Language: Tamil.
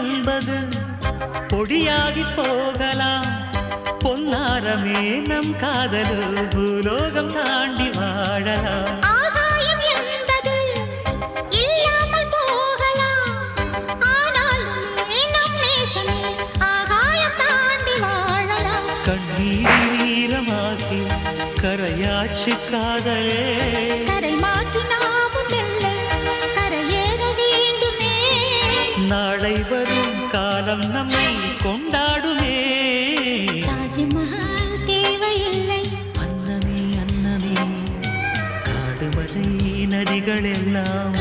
என்பது பொடியாகி போகலாம். பொன்னாரமே நம் காதலு பூலோகம் தாண்டி வாழலாம். ஆகாயம் என்பது இல்லாமல் போகலாம். ஆனால் நம் நேசமே ஆகாயம் தாண்டி வாழலாம். கண்ணீர் நீரமாக்கி கரையாட்சி காதலே, கரை மாற்றி நாமும் இல்லை கரையேற வேண்டுமே. நாளை வரும் காலம் நம்மை கொண்டாடுமே. தாஜ்மஹால் தேவையில்லை அன்னமே அன்னமே, காடுமலை நதிகள் எல்லாம்